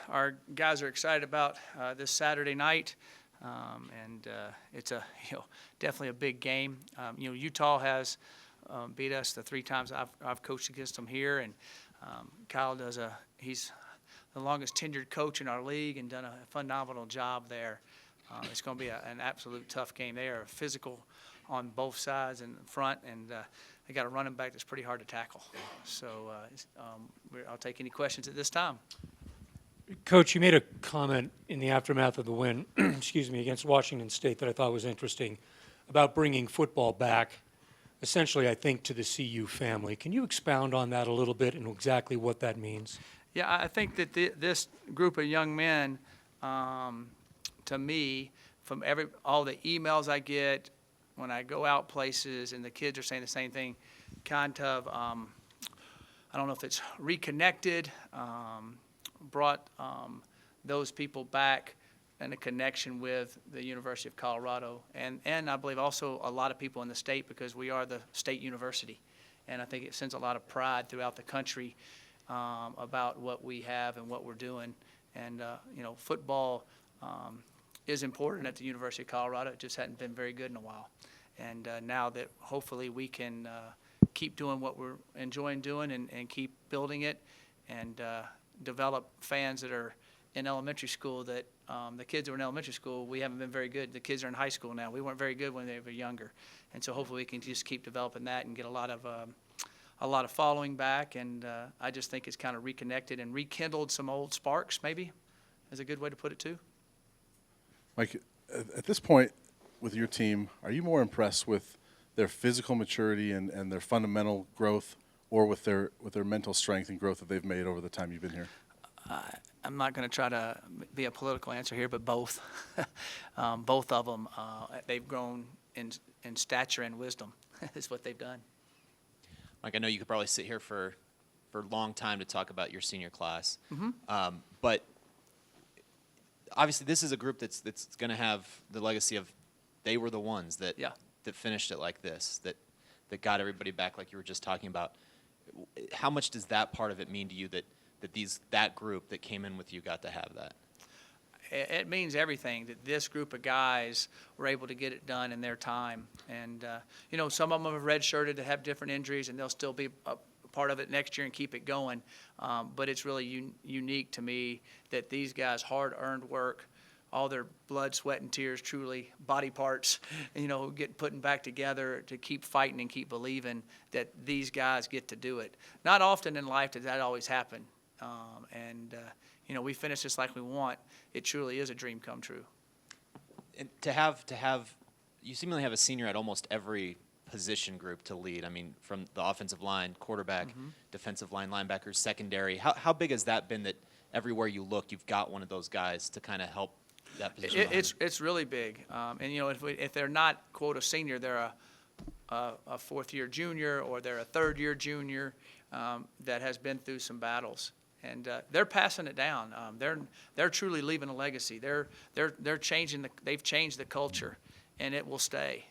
our guys are excited about this Saturday night, it's a definitely a big game. Utah has beat us the 3 times I've coached against them here, and Kyle he's the longest tenured coach in our league and done a phenomenal job there. It's going to be an absolute tough game. They are physical on both sides and front, and they got a running back that's pretty hard to tackle. So I'll take any questions at this time. Coach, you made a comment in the aftermath of the win, against Washington State that I thought was interesting about bringing football back, essentially, I think, to the CU family. Can you expound on that a little bit and exactly what that means? Yeah, I think that this group of young men, to me, from all the emails I get when I go out places, and the kids are saying the same thing, kind of, I don't know if it's reconnected, brought those people back and a connection with the University of Colorado, and I believe also a lot of people in the state, because we are the state university, and I think it sends a lot of pride throughout the country about what we have and what we're doing. And football is important at the University of Colorado. It just hadn't been very good in a while, and now that hopefully we can keep doing what we're enjoying doing and keep building it, and develop fans that are in elementary school. That the kids that were in elementary school, we haven't been very good. The kids are in high school now. We weren't very good when they were younger, and so hopefully we can just keep developing that and get a lot of following back. And I just think it's kind of reconnected and rekindled some old sparks, maybe, is a good way to put it too. Mike, at this point with your team, are you more impressed with their physical maturity and their fundamental growth, or with their mental strength and growth that they've made over the time you've been here? I'm not going to try to be a political answer here, but both. Both of them, they've grown in stature and wisdom is what they've done. Mike, I know you could probably sit here for a long time to talk about your senior class, But obviously this is a group that's going to have the legacy of they were the ones that finished it like this, that got everybody back like you were just talking about. How much does that part of it mean to you that that group that came in with you got to have that? It means everything, that this group of guys were able to get it done in their time. And, some of them have redshirted to have different injuries, and they'll still be a part of it next year and keep it going. But it's really unique to me that these guys' hard-earned work, all their blood, sweat, and tears, truly body parts, get putting back together to keep fighting and keep believing that these guys get to do it. Not often in life does that always happen. We finish this like we want. It truly is a dream come true. And to have, you seemingly have a senior at almost every position group to lead. I mean, from the offensive line, quarterback, defensive line, linebackers, secondary. How big has that been that everywhere you look, you've got one of those guys to kind of help that position? It's really big. If they're not, quote, a senior, they're a fourth-year junior, or they're a third-year junior that has been through some battles. And they're passing it down. They're truly leaving a legacy. They've changed the culture, and it will stay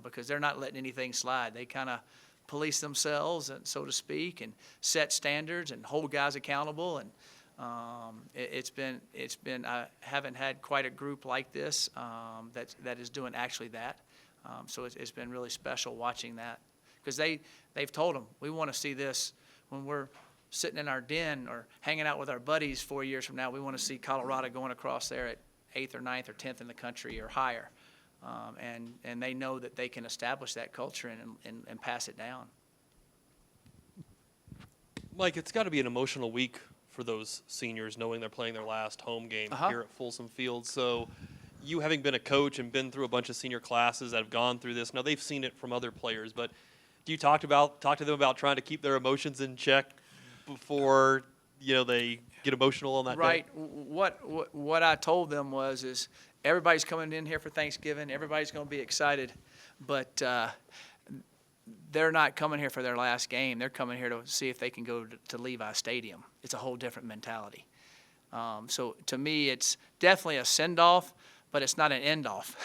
because they're not letting anything slide. They kind of police themselves, and so to speak, and set standards and hold guys accountable. And it's been. I haven't had quite a group like this that is doing actually that. So it's been really special watching that, because they've told them, we want to see this when we're sitting in our den or hanging out with our buddies 4 years from now. We want to see Colorado going across there at 8th or 9th or 10th in the country or higher. And they know that they can establish that culture and pass it down. Mike, it's got to be an emotional week for those seniors, knowing they're playing their last home game here at Folsom Field. So you, having been a coach and been through a bunch of senior classes that have gone through this, now they've seen it from other players, but do you talk to them about trying to keep their emotions in check before they get emotional on that right. day? What I told them is everybody's coming in here for Thanksgiving. Everybody's going to be excited, but they're not coming here for their last game. They're coming here to see if they can go to Levi Stadium. It's a whole different mentality. So to me, it's definitely a send-off, but it's not an end-off.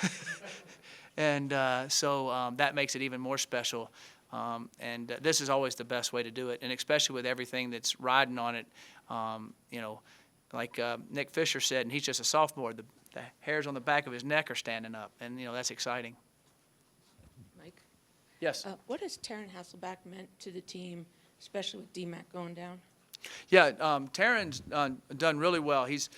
And so that makes it even more special. This is always the best way to do it, and especially with everything that's riding on it. like Nick Fisher said, and he's just a sophomore, the hairs on the back of his neck are standing up, and, that's exciting. Mike? Yes. What has Taryn Hasselback meant to the team, especially with DMAC going down? Yeah, Taryn's done really well. He's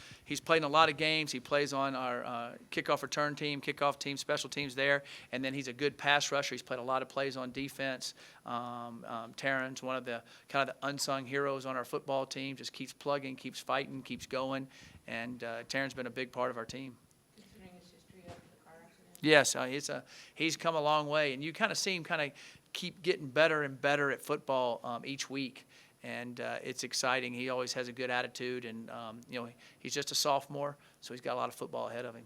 played in a lot of games. He plays on our kickoff return team, kickoff team, special teams there, and then he's a good pass rusher. He's played a lot of plays on defense. Taryn's one of the kind of the unsung heroes on our football team. Just keeps plugging, keeps fighting, keeps going, and Taryn's been a big part of our team. Considering his history after the car accident? Yes, he's come a long way, and you kind of see him kind of keep getting better and better at football each week. And it's exciting. He always has a good attitude, and he's just a sophomore, so he's got a lot of football ahead of him.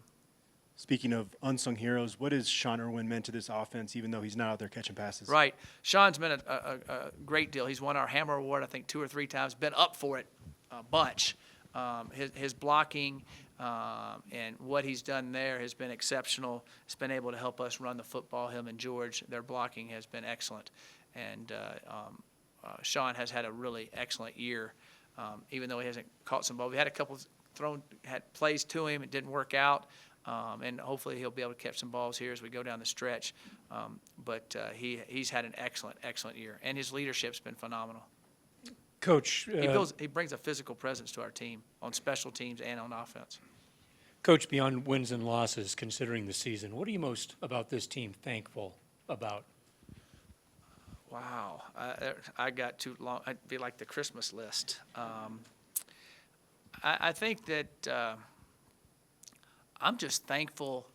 Speaking of unsung heroes, what has Sean Irwin meant to this offense, even though he's not out there catching passes? Right. Sean's been a great deal. He's won our Hammer Award, I think, 2 or 3 times. Been up for it a bunch. His blocking and what he's done there has been exceptional. He's been able to help us run the football. Him and George, their blocking has been excellent. And Sean has had a really excellent year, even though he hasn't caught some balls. We had a couple had plays to him. It didn't work out, and hopefully he'll be able to catch some balls here as we go down the stretch. But he's had an excellent year, and his leadership's been phenomenal. Coach, He brings a physical presence to our team on special teams and on offense. Coach, beyond wins and losses, considering the season, what are you most about this team thankful about? Wow, I got too long. I'd be like the Christmas list. I think that I'm just thankful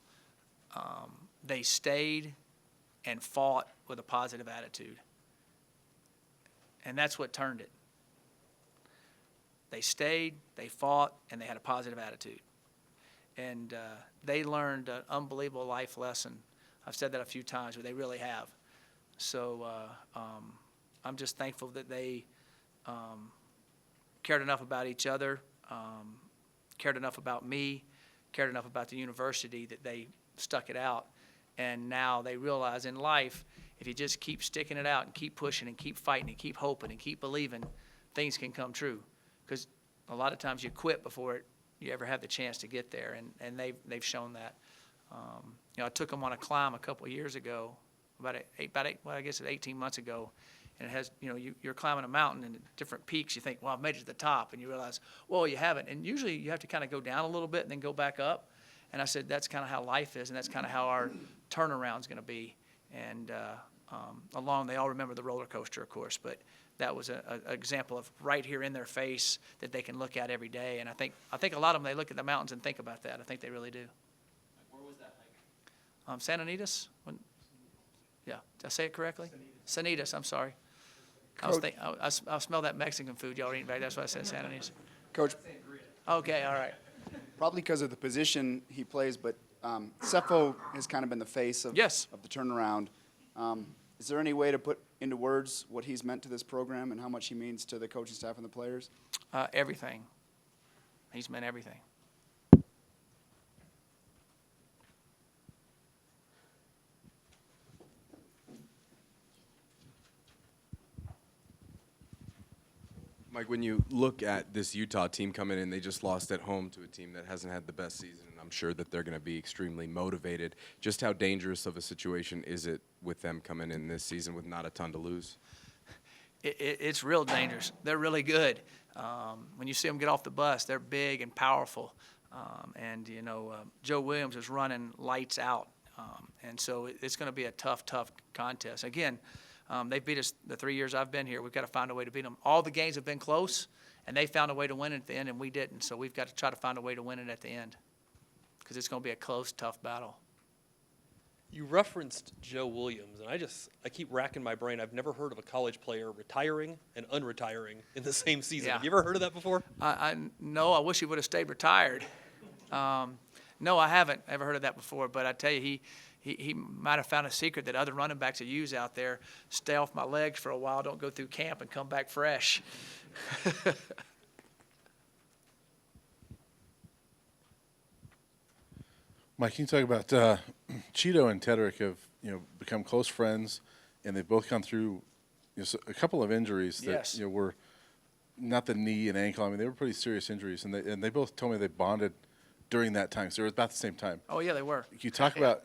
they stayed and fought with a positive attitude. And that's what turned it. They stayed, they fought, and they had a positive attitude. And they learned an unbelievable life lesson. I've said that a few times, but they really have. So I'm just thankful that they cared enough about each other, cared enough about me, cared enough about the university that they stuck it out. And now they realize in life, if you just keep sticking it out and keep pushing and keep fighting and keep hoping and keep believing, things can come true. Because a lot of times you quit before you ever have the chance to get there, and they've shown that. I took them on a climb a couple of years ago, about 18 months ago, and it has, you're climbing a mountain and at different peaks. You think, well, I've made it to the top, and you realize, well, you haven't. And usually you have to kind of go down a little bit and then go back up. And I said, that's kind of how life is, and that's kind of how our turnaround's going to be. And they all remember the roller coaster, of course, but that was an example of right here in their face that they can look at every day. And I think a lot of them, they look at the mountains and think about that. I think they really do. Where was that hike? Santa Anitas? Yeah, did I say it correctly? Sanitas, I'm sorry. I smell that Mexican food y'all are eating back. That's why I said Santa Anitas. Coach, Okay, all right. probably because of the position he plays, but Cepho has kind of been the face of, Yes. of the turnaround. Is there any way to put into words what he's meant to this program and how much he means to the coaching staff and the players? Everything. He's meant everything. Mike, when you look at this Utah team coming in, they just lost at home to a team that hasn't had the best season, and I'm sure that they're going to be extremely motivated. Just how dangerous of a situation is it with them coming in this season with not a ton to lose? It's real dangerous. They're really good. When you see them get off the bus, they're big and powerful. Joe Williams is running lights out. And so it's going to be a tough contest. Again, they beat us the 3 years I've been here. We've got to find a way to beat them. All the games have been close, and they found a way to win it at the end, and we didn't. So we've got to try to find a way to win it at the end because it's going to be a close, tough battle. You referenced Joe Williams, and I keep racking my brain. I've never heard of a college player retiring and unretiring in the same season. Yeah. Have you ever heard of that before? No, I wish he would have stayed retired. No, I haven't ever heard of that before, but I tell you, he might have found a secret that other running backs will use out there. Stay off my legs for a while, don't go through camp, and come back fresh. Mike, can you talk about Cheeto and Tedrick have become close friends, and they've both gone through a couple of injuries that Yes. were not the knee and ankle. I mean, they were pretty serious injuries, and they both told me they bonded during that time. So it was about the same time. Oh, yeah, they were. You talk about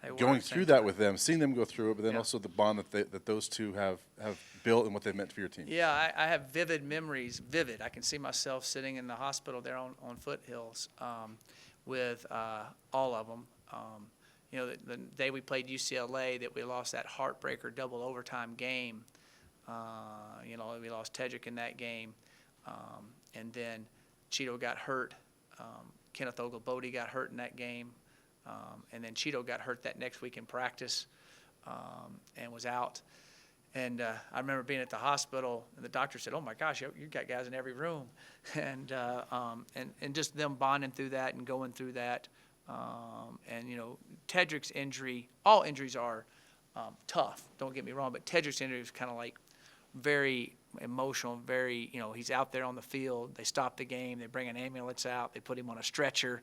They were going at the same through that time. with them, seeing them go through it, but then Yeah. also the bond that those two have built and what they've meant for your team. Yeah, I have vivid memories, vivid. I can see myself sitting in the hospital there on Foothills with all of them. You know, the day we played UCLA that we lost that heartbreaker double overtime game, you know, we lost Tedrick in that game. And then Cheeto got hurt. Kenneth Oglebody got hurt in that game. And then Cheeto got hurt that next week in practice and was out. And I remember being at the hospital, and the doctor said, "Oh my gosh, you got guys in every room," and just them bonding through that and going through that. And you know, Tedrick's injury, all injuries are tough. Don't get me wrong, but Tedrick's injury was kind of like very emotional, very, you know, he's out there on the field. They stop the game. They bring an ambulance out. They put him on a stretcher.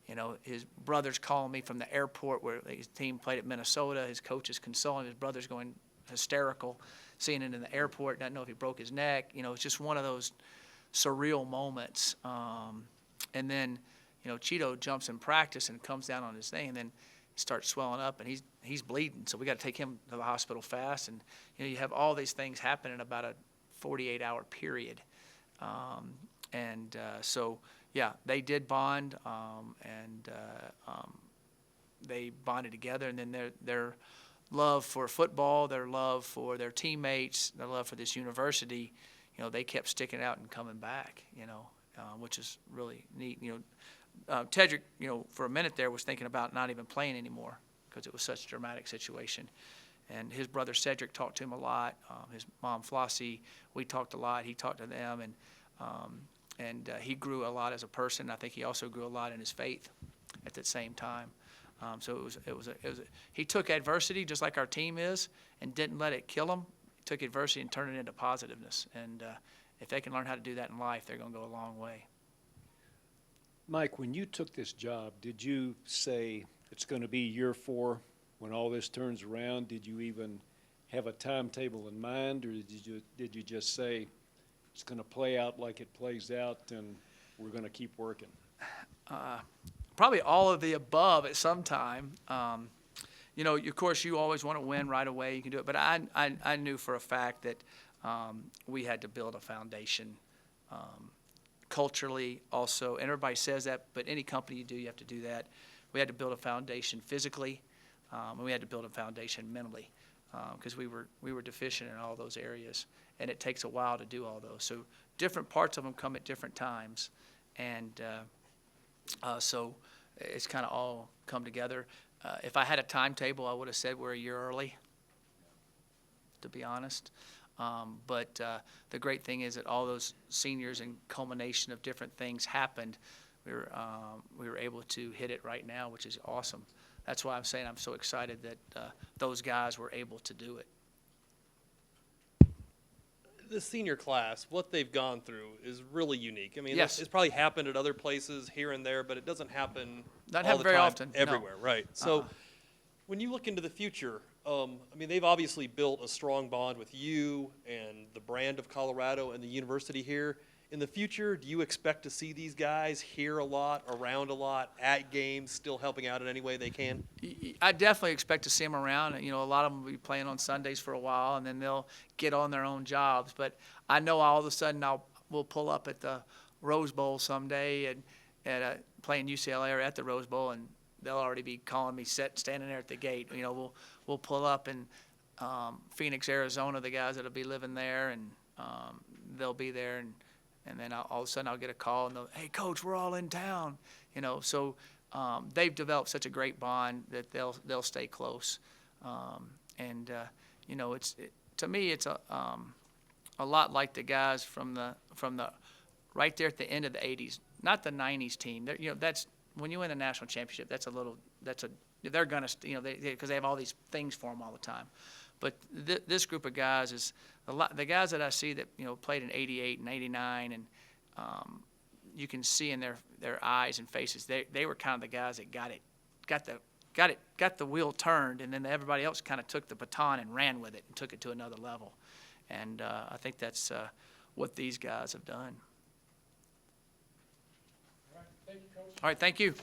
You know, his brother's calling me from the airport where his team played at Minnesota. His coach is consoling. His brother's going hysterical, seeing it in the airport. Doesn't know if he broke his neck. You know, it's just one of those surreal moments. And then, you know, Cheeto jumps in practice and comes down on his thing, and then he starts swelling up, and he's bleeding. So we got to take him to the hospital fast. And you know, you have all these things happen in about a 48-hour period. So yeah, they did bond, and they bonded together, and then their love for football, their love for their teammates, their love for this university, you know, they kept sticking out and coming back, you know, which is really neat. You know, Tedrick, you know, for a minute there was thinking about not even playing anymore because it was such a dramatic situation. And his brother Cedric talked to him a lot. His mom Flossie, we talked a lot. He talked to them, and he grew a lot as a person. I think he also grew a lot in his faith at the same time. So he took adversity just like our team is and didn't let it kill him. He took adversity and turned it into positiveness. And if they can learn how to do that in life, they're going to go a long way. Mike, when you took this job, did you say it's going to be year 4 when all this turns around? Did you even have a timetable in mind, or did you just say it's going to play out like it plays out and we're going to keep working? Probably all of the above at some time. You know, of course, you always want to win right away. You can do it. But I knew for a fact that we had to build a foundation culturally also. And everybody says that, but any company you do, you have to do that. We had to build a foundation physically, and we had to build a foundation mentally because we were deficient in all those areas. And it takes a while to do all those. So different parts of them come at different times. And so it's kind of all come together. If I had a timetable, I would have said we're a year early, to be honest. But the great thing is that all those seniors and culmination of different things happened. We were able to hit it right now, which is awesome. That's why I'm saying I'm so excited that those guys were able to do it. The senior class, what they've gone through is really unique. I mean, Yes. it's probably happened at other places here and there, but it doesn't happen Not all happen the very time often, no. everywhere, right? So when you look into the future, I mean, they've obviously built a strong bond with you and the brand of Colorado and the university here. In the future, do you expect to see these guys here a lot, around a lot, at games, still helping out in any way they can? I definitely expect to see them around. You know, a lot of them will be playing on Sundays for a while, and then they'll get on their own jobs. But I know all of a sudden we'll pull up at the Rose Bowl someday and playing UCLA or at the Rose Bowl, and they'll already be calling me standing there at the gate. You know, we'll pull up in Phoenix, Arizona, the guys that'll be living there, and they'll be there, and then all of a sudden I'll get a call and they'll, "Hey, Coach, we're all in town." You know, so they've developed such a great bond that they'll stay close. You know, to me it's a lot like the guys from the right there at the end of the '80s, not the '90s team. You know, that's when you win a national championship. They're gonna, you know, because they have all these things for them all the time. But this group of guys is the guys that I see that, you know, played in '88 and '89, and you can see in their eyes and faces they were kind of the guys that got the wheel turned, and then everybody else kind of took the baton and ran with it and took it to another level. And I think that's what these guys have done. All right, thank you.